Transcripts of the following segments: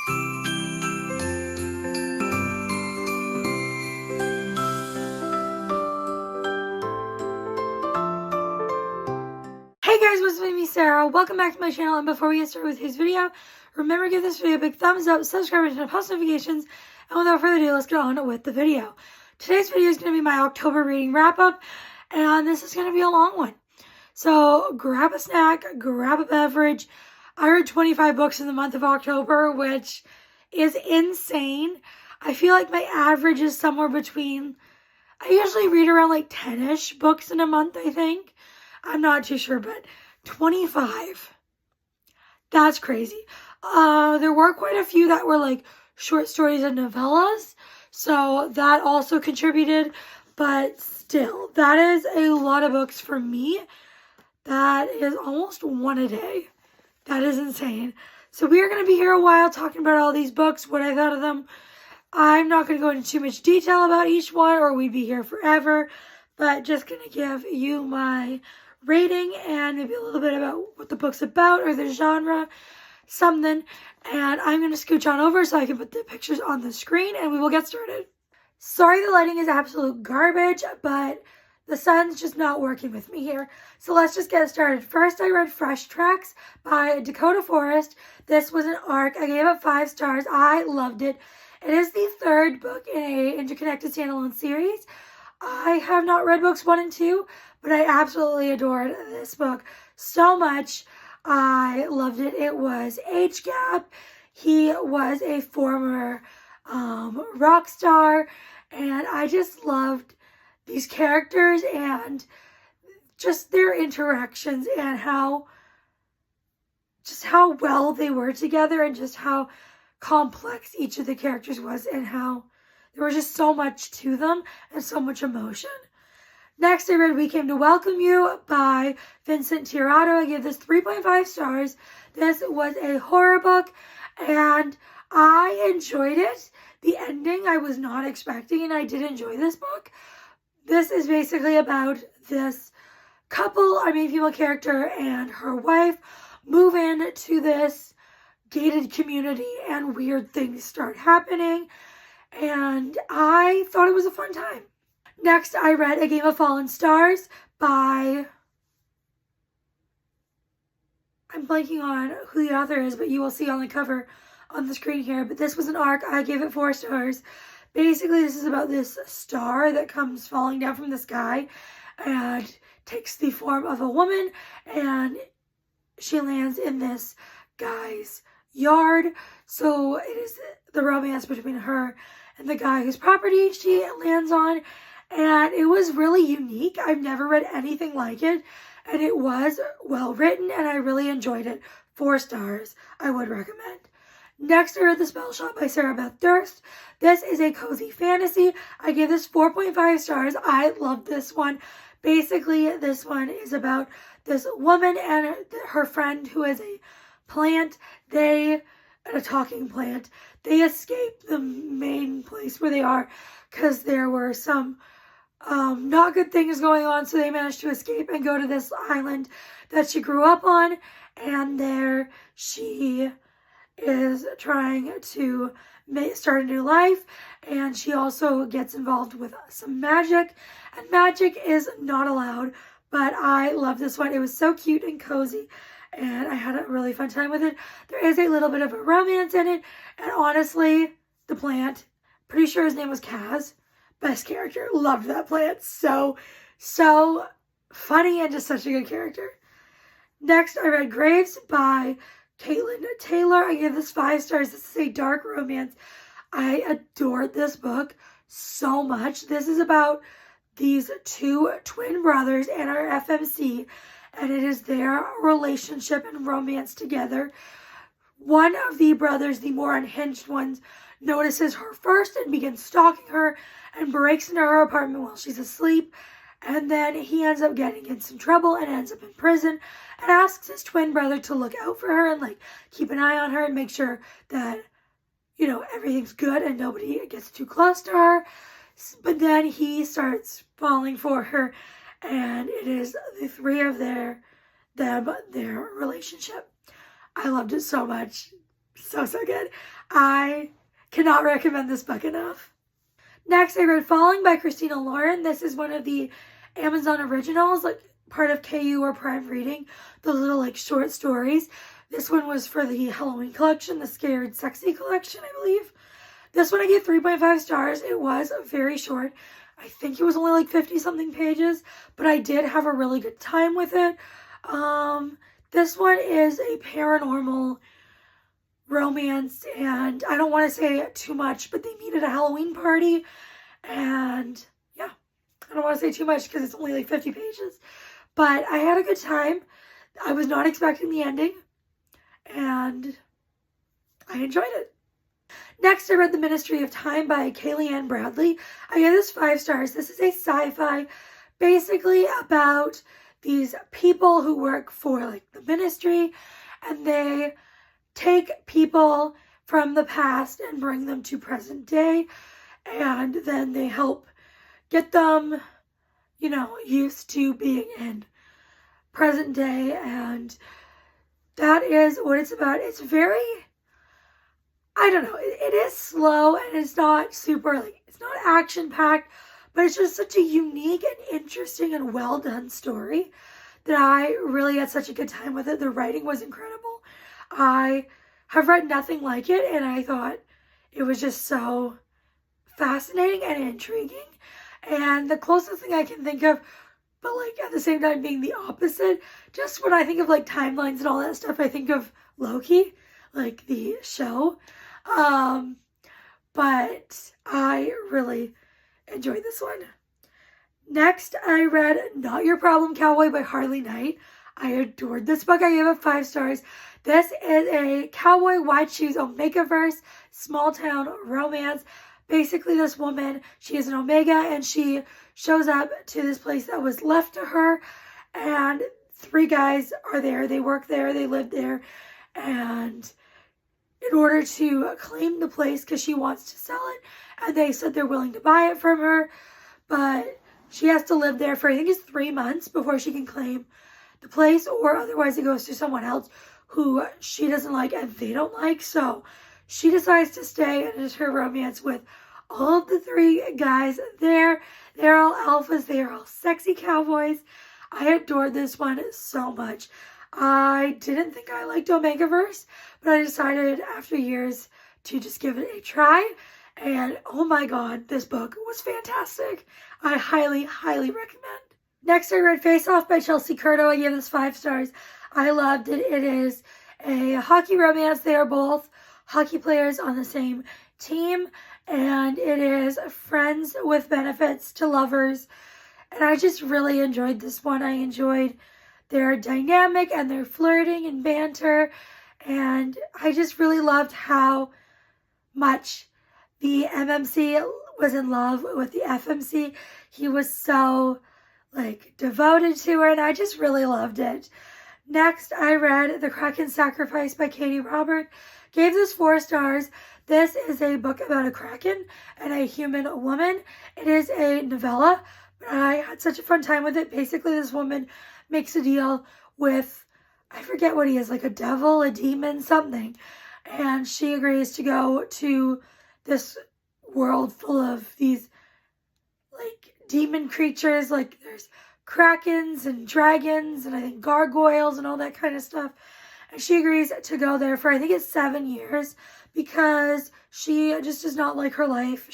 Hey guys, what's up? It's me, Sarah. Welcome back to my channel, and before we get started with today's video, remember to give this video a big thumbs up, subscribe, and turn on post notifications, and without further ado, let's get on with the video. Today's video is going to be my October reading wrap-up, and this is going to be a long one. So grab a snack, grab a beverage. I read 25 books in the month of October, which is insane. I feel like my average is somewhere between, I usually read around like 10-ish books in a month, I think. I'm not too sure, but 25. That's crazy. There were quite a few that were like short stories and novellas, so that also contributed, but still, that is a lot of books for me. That is almost one a day. That is insane. So we are going to be here a while talking about all these books, what I thought of them. I'm not going to go into too much detail about each one, or we'd be here forever, but just going to give you my rating and maybe a little bit about what the book's about or the genre, something. And I'm going to scooch on over so I can put the pictures on the screen and we will get started. Sorry the lighting is absolute garbage, but the sun's just not working with me here. So let's just get started. First, I read Fresh Tracks by Dakota Forrest. This was an arc. I gave it 5 stars. I loved it. It is the 3rd book in a interconnected standalone series. I have not read books 1 and 2, but I absolutely adored this book so much. I loved it. It was age gap. He was a former rock star, and I just loved these characters and just their interactions and how well they were together and just how complex each of the characters was and how there was just so much to them and so much emotion. Next, I read We Came to Welcome You by Vincent Tirado. I gave this 3.5 stars. This was a horror book, and I enjoyed it. The ending I was not expecting, and I did enjoy this book. This is basically about this couple, female character and her wife, move in to this gated community, and weird things start happening. And I thought it was a fun time. Next, I read A Game of Fallen Stars by, I'm blanking on who the author is, but you will see on the cover on the screen here. But this was an arc. I gave it 4 stars. Basically, this is about this star that comes falling down from the sky and takes the form of a woman, and she lands in this guy's yard. So it is the romance between her and the guy whose property she lands on, and it was really unique. I've never read anything like it, and it was well written, and I really enjoyed it. 4 stars. I would recommend. Next, I read The Spell Shop by Sarah Beth Durst. This is a cozy fantasy. I gave this 4.5 stars. I loved this one. Basically, this one is about this woman and her friend who is a plant. A talking plant. They escape the main place where they are because there were some not good things going on, so they managed to escape and go to this island that she grew up on, and there she is trying to start a new life, and she also gets involved with some magic, and magic is not allowed, but I love this one. It was so cute and cozy, and I had a really fun time with it. There is a little bit of a romance in it, and honestly, the plant, pretty sure his name was Kaz, best character. Loved that plant. So funny and just such a good character. Next, I read Graves by Caitlin Taylor. I gave this 5 stars. This is a dark romance. I adored this book so much. This is about these 2 twin brothers and our FMC, and it is their relationship and romance together. One of the brothers, the more unhinged ones, notices her first and begins stalking her and breaks into her apartment while she's asleep. And then he ends up getting in some trouble and ends up in prison and asks his twin brother to look out for her and keep an eye on her and make sure that, everything's good and nobody gets too close to her. But then he starts falling for her, and it is the 3 of their relationship. I loved it so much. So, so good. I cannot recommend this book enough. Next, I read Falling by Christina Lauren. This is one of the Amazon originals, like part of KU or Prime Reading, those little like short stories. This one was for the Halloween collection, the Scared Sexy collection, I believe. This one I gave 3.5 stars. It was very short. I think it was only like 50 something pages, but I did have a really good time with it. This one is a paranormal romance, and I don't want to say too much, but they meet at a Halloween party, and yeah, I don't want to say too much because it's only like 50 pages, but I had a good time. I was not expecting the ending, and I enjoyed it. Next, I read The Ministry of Time by Kaylee Ann Bradley. I gave this 5 stars. This is a sci-fi, basically about these people who work for like the ministry, and they take people from the past and bring them to present day, and then they help get them, you know, used to being in present day, and that is what it's about. It's very, I don't know, it is slow, and it's not super, like, it's not action-packed, but it's just such a unique and interesting and well-done story that I really had such a good time with it. The writing was incredible. I have read nothing like it, and I thought it was just so fascinating and intriguing. And the closest thing I can think of, but like at the same time being the opposite, just when I think of like timelines and all that stuff, I think of Loki, like the show. But I really enjoyed this one. Next, I read Not Your Problem Cowboy by Harley Knight. I adored this book. I gave it 5 stars. This is a cowboy white shoes Omegaverse small town romance. Basically, this woman, she is an Omega, and she shows up to this place that was left to her, and 3 guys are there. They work there, they live there, and in order to claim the place, because she wants to sell it, and they said they're willing to buy it from her, but she has to live there for, I think it's 3 months before she can claim the place, or otherwise it goes to someone else who she doesn't like and they don't like. So she decides to stay, and it's her romance with all of the 3 guys there. They're all alphas. They are all sexy cowboys. I adored this one so much. I didn't think I liked Omegaverse, but I decided after years to just give it a try. And oh my god, this book was fantastic. I highly, highly recommend. Next, I read Face Off by Chelsea Curto. I gave this 5 stars. I loved it. It is a hockey romance. They are both hockey players on the same team, and it is friends with benefits to lovers. And I just really enjoyed this one. I enjoyed their dynamic and their flirting and banter, and I just really loved how much the MMC was in love with the FMC. He was so like devoted to her, and I just really loved it. Next, I read The Kraken Sacrifice by Katie Robert. Gave this 4 stars. This is a book about a kraken and a human woman. It is a novella, but I had such a fun time with it. Basically, this woman makes a deal with, I forget what he is, like a devil, a demon, something. And she agrees to go to this world full of these like demon creatures. Like there's krakens and dragons and I think gargoyles and all that kind of stuff. And she agrees to go there for, I think it's 7 years, because she just does not like her life.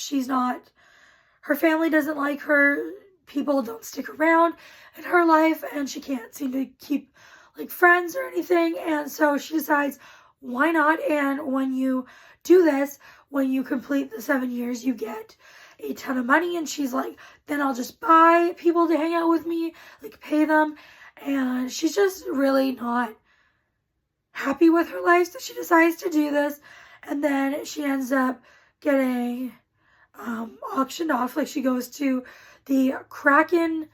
Her family doesn't like her. People don't stick around in her life, and she can't seem to keep like friends or anything. And so she decides, why not? And when you do this, when you complete the 7 years, you get a ton of money. And she's like, then I'll just buy people to hang out with me, like pay them. And she's just really not happy with her life, so she decides to do this. And then she ends up getting auctioned off. Like she goes to the Kraken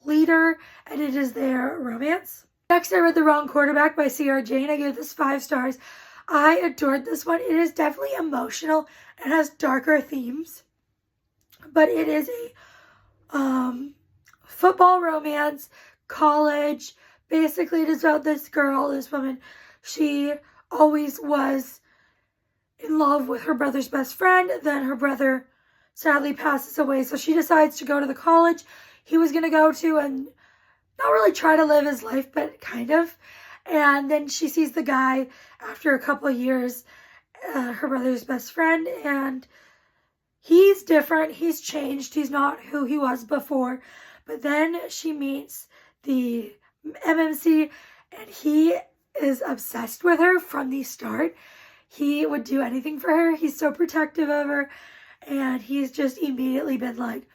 leader, and it is their romance. Next, I read The Wrong Quarterback by C.R. Jane. I gave this 5 stars. I adored this one. It is definitely emotional and has darker themes, but it is a football romance, college. Basically, it is about this girl, this woman. She always was, in love with her brother's best friend. Then her brother sadly passes away, so she decides to go to the college he was going to go to and not really try to live his life, but kind of. And then she sees the guy after a couple of years, her brother's best friend, and he's different. He's changed. He's not who he was before. But then she meets the MMC, and he is obsessed with her from the start. He would do anything for her. He's so protective of her. And he's just immediately been like,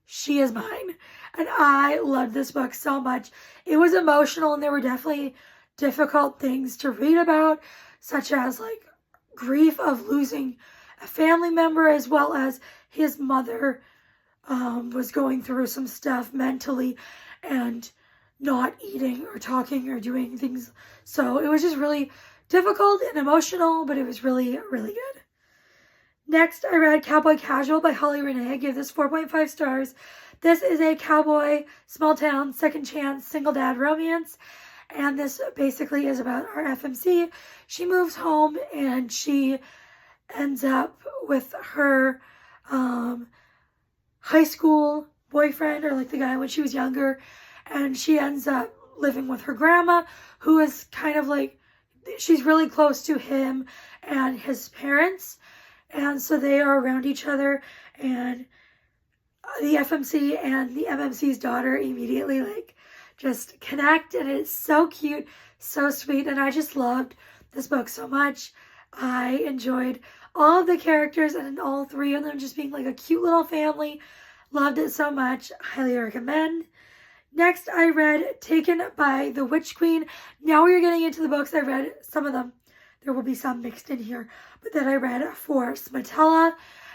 she is mine. And I loved this book so much. It was emotional, and there were definitely difficult things to read about, such as like grief of losing a family member, as well as his mother was going through some stuff mentally and not eating or talking or doing things. So it was just really difficult and emotional, but it was really, really good. Next, I read Cowboy Casual by Holly Renee. I gave this 4.5 stars. This is a cowboy, small town, second chance, single dad romance. And this basically is about our FMC. She moves home and she ends up with her high school boyfriend, or like the guy when she was younger. And she ends up living with her grandma, who is kind of like, she's really close to him and his parents. And so they are around each other, and the FMC and the MMC's daughter immediately like just connect, and it's so cute, so sweet, and I just loved this book so much. I enjoyed all of the characters and all three of them just being like a cute little family. Loved it so much. Highly recommend. Next, I read Taken by the Witch Queen. Now we are getting into the books. I read some of them. There will be some mixed in here, but then I read for Smatella.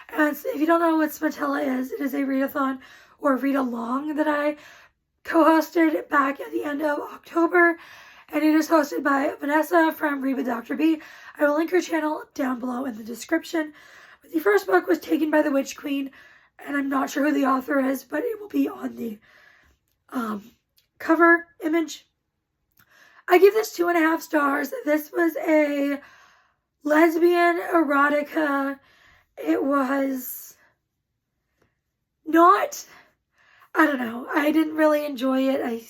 And if you don't know what Smatella is, it is a readathon or read-along that I co-hosted back at the end of October, and it is hosted by Vanessa from Reba Dr. B. I will link her channel down below in the description. But the first book was Taken by the Witch Queen, and I'm not sure who the author is, but it will be on the cover image. I give this 2.5 stars. This was a lesbian erotica. It was not, I don't know, I didn't really enjoy it. I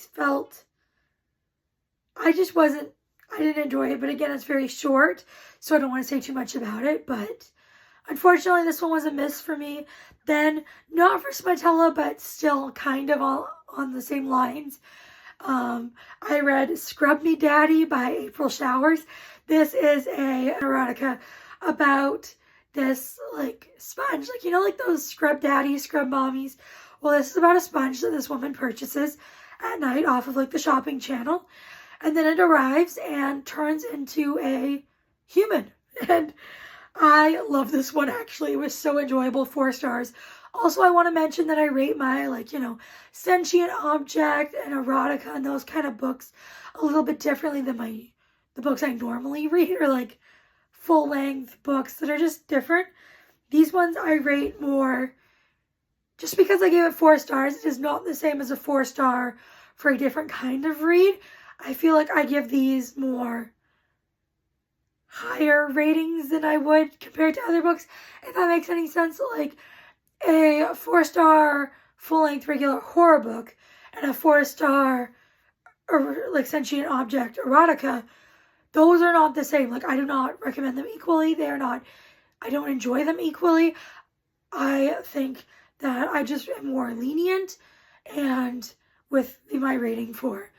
didn't enjoy it, but again, it's very short, so I don't want to say too much about it, but unfortunately, this one was a miss for me. Then, not for Smatella, but still kind of on the same lines. I read Scrub Me Daddy by April Showers. This is an erotica about this like sponge, like, you know, like those scrub daddies, scrub mommies. Well, this is about a sponge that this woman purchases at night off of like the shopping channel, and then it arrives and turns into a human. And I love this one, actually. It was so enjoyable. 4 stars. Also, I want to mention that I rate my, like, you know, sentient object and erotica and those kind of books a little bit differently than the books I normally read, or like full-length books that are just different. These ones I rate more just because I gave it 4 stars. It is not the same as a 4-star for a different kind of read. I feel like I give these more higher ratings than I would compared to other books, if that makes any sense. Like a 4-star full-length regular horror book and a 4-star or like sentient object erotica, those are not the same. Like, I do not recommend them equally. I don't enjoy them equally. I think that I just am more lenient and with my rating for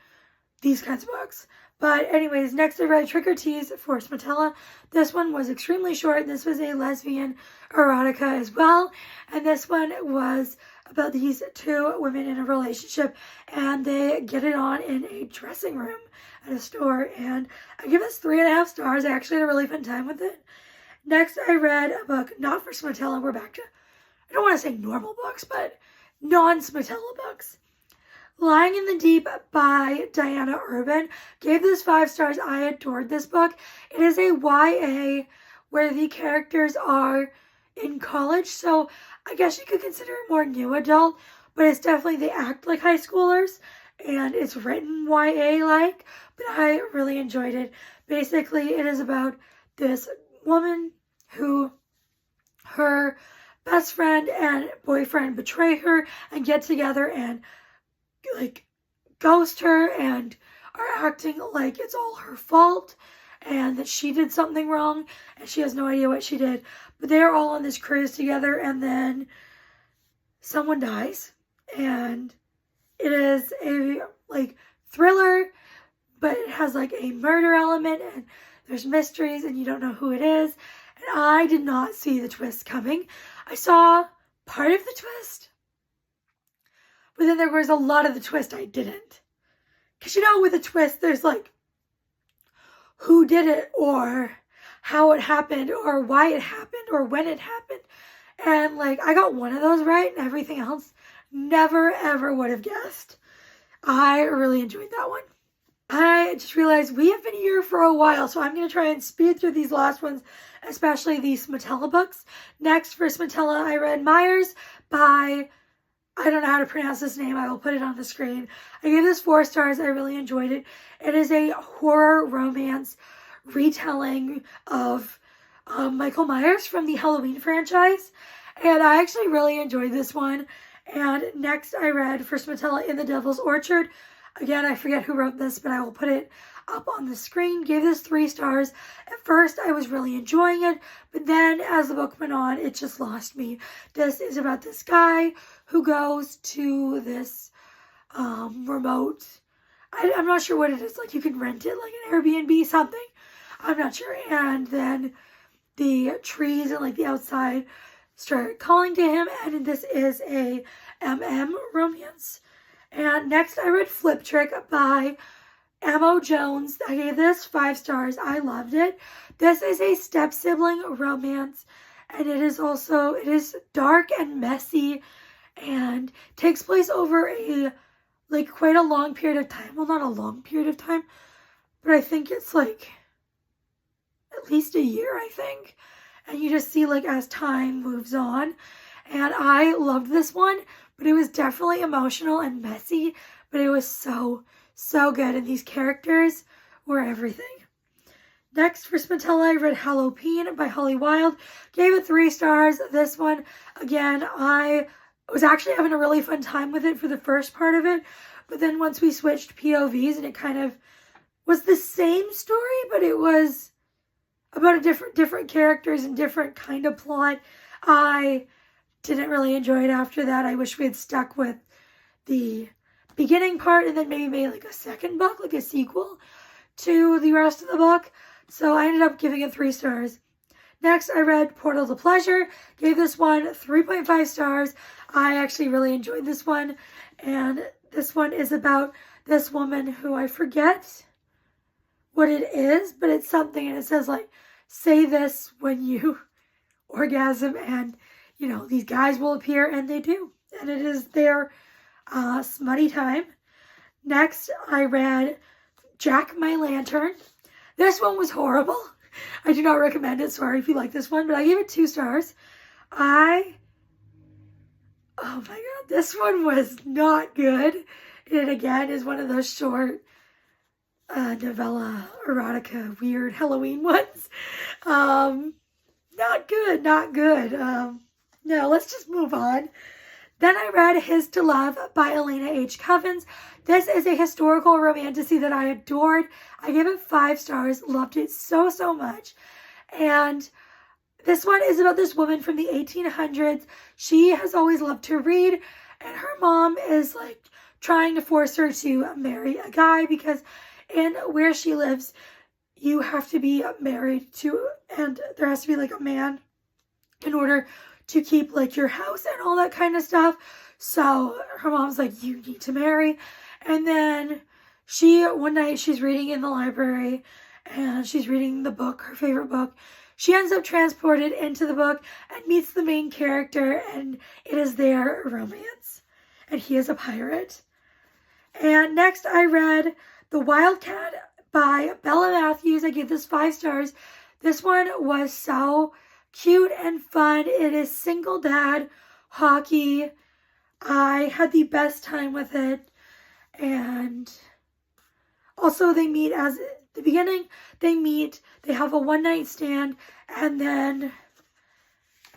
these kinds of books. But anyways, next I read Trick or Tease for Smatella. This one was extremely short. This was a lesbian erotica as well. And this one was about these 2 women in a relationship, and they get it on in a dressing room at a store. And I give this 3.5 stars. I actually had a really fun time with it. Next, I read a book not for Smatella. We're back to, I don't want to say normal books, but non-Smatella books. Lying in the Deep by Diana Urban. Gave this 5 stars. I adored this book. It is a YA where the characters are in college, so I guess you could consider it more new adult, but it's definitely, they act like high schoolers, and it's written YA-like, but I really enjoyed it. Basically, it is about this woman who her best friend and boyfriend betray her and get together and like ghost her and are acting like it's all her fault and that she did something wrong and she has no idea what she did. But they are all on this cruise together, and then someone dies, and it is a like thriller, but it has like a murder element and there's mysteries and you don't know who it is. And I did not see the twist coming. I saw part of the twist, but then there was a lot of the twist I didn't. Because with a twist, there's like who did it or how it happened or why it happened or when it happened. And like I got one of those right and everything else never ever would have guessed. I really enjoyed that one. I just realized we have been here for a while, so I'm going to try and speed through these last ones, especially the Smatella books. Next, for Smatella, I read Myers by, I don't know how to pronounce this name, I will put it on the screen. I gave this 4 stars, I really enjoyed it. It is a horror romance retelling of Michael Myers from the Halloween franchise, and I actually really enjoyed this one. And next I read for Smatella In the Devil's Orchard. Again, I forget who wrote this, but I will put it up on the screen. Gave this 3 stars. At first, I was really enjoying it, but then as the book went on, it just lost me. This is about this guy who goes to this remote, I'm not sure what it is, like you can rent it, like an Airbnb, something. I'm not sure. And then the trees and like the outside start calling to him, and this is a romance. And next I read Flip Trick by Amo Jones. I gave this 5 stars. I loved it. This is a step-sibling romance, and it is dark and messy and takes place over quite a long period of time. Well, not a long period of time, but I think it's like at least a year, I think. And you just see like as time moves on. And I loved this one, but it was definitely emotional and messy, but it was so, so good. And these characters were everything. Next, for Smatella, I read Halloween by Holly Wilde. Gave it 3 stars. This one, again, I was actually having a really fun time with it for the first part of it. But then once we switched POVs and it kind of was the same story, but it was about different characters and different kind of plot, I didn't really enjoy it after that. I wish we had stuck with the beginning part and then maybe made like a second book, like a sequel to the rest of the book. So I ended up giving it 3 stars. Next, I read Portal to Pleasure. Gave this one 3.5 stars. I actually really enjoyed this one. And this one is about this woman who I forget what it is, but it's something, and it says like, say this when you orgasm, and these guys will appear, and they do. And it is their smutty time. Next, I read Jack My Lantern. This one was horrible. I do not recommend it. Sorry if you like this one, but I gave it 2 stars. Oh my god, this one was not good. It again is one of those short novella erotica weird Halloween ones. Not good, not good. No, let's just move on. Then I read His to Love by Elena H. Covens. This is a historical romantasy that I adored. I gave it 5 stars, loved it so, so much. And this one is about this woman from the 1800s. She has always loved to read, and her mom is like trying to force her to marry a guy because in where she lives, you have to be married to, and there has to be like a man in order to keep like your house and all that kind of stuff. So her mom's like, you need to marry. And then one night she's reading in the library and she's reading the book, her favorite book. She ends up transported into the book and meets the main character, and it is their romance. And he is a pirate. And next I read The Wildcat by Bella Matthews. I gave this 5 stars. This one was so cute and fun. It is single dad hockey. I had the best time with it. And also they meet, as the beginning, they have a one-night stand, and then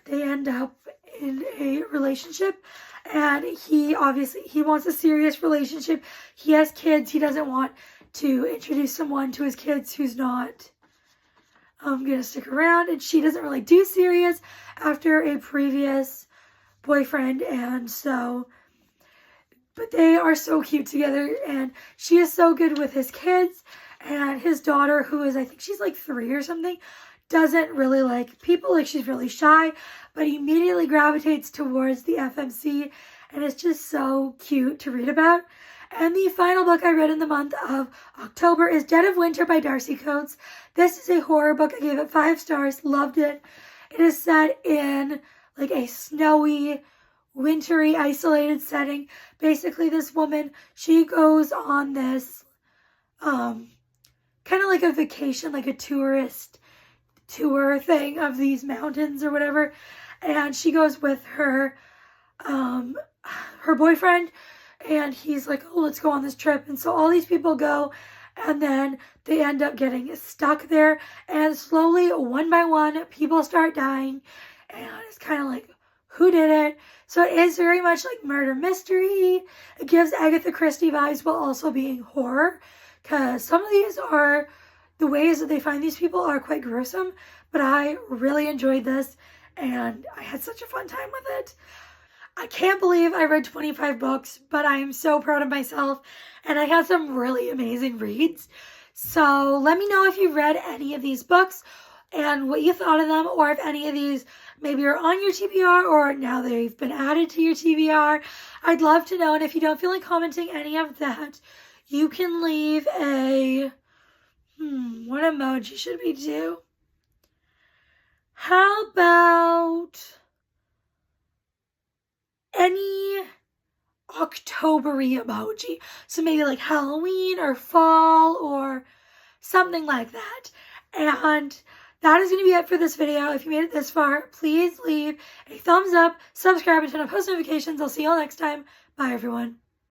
they end up in a relationship, and he wants a serious relationship. He has kids. He doesn't want to introduce someone to his kids who's not gonna stick around, and she doesn't really do serious after a previous boyfriend, and so, but they are so cute together, and she is so good with his kids, and his daughter, who is, I think she's like 3 or something, doesn't really like people, like she's really shy, but immediately gravitates towards the FMC, and it's just so cute to read about. And the final book I read in the month of October is Dead of Winter by Darcy Coates. This is a horror book. I gave it 5 stars, loved it. It is set in like a snowy, wintry, isolated setting. Basically, this woman, she goes on this kind of like a vacation, like a tourist tour thing of these mountains or whatever. And she goes with her boyfriend, and he's like, oh, let's go on this trip. And so all these people go, and then they end up getting stuck there. And slowly, one by one, people start dying. And it's kind of like, who did it? So it is very much like murder mystery. It gives Agatha Christie vibes while also being horror. Because some of these are, the ways that they find these people are quite gruesome. But I really enjoyed this. And I had such a fun time with it. I can't believe I read 25 books, but I am so proud of myself, and I had some really amazing reads. So let me know if you've read any of these books and what you thought of them, or if any of these maybe are on your TBR or now they've been added to your TBR. I'd love to know, and if you don't feel like commenting any of that, you can leave a, what emoji should we do? How about any October-y emoji? So maybe like Halloween or fall or something like that. And that is going to be it for this video. If you made it this far, please leave a thumbs up, subscribe, and turn on post notifications. I'll see you all next time. Bye, everyone.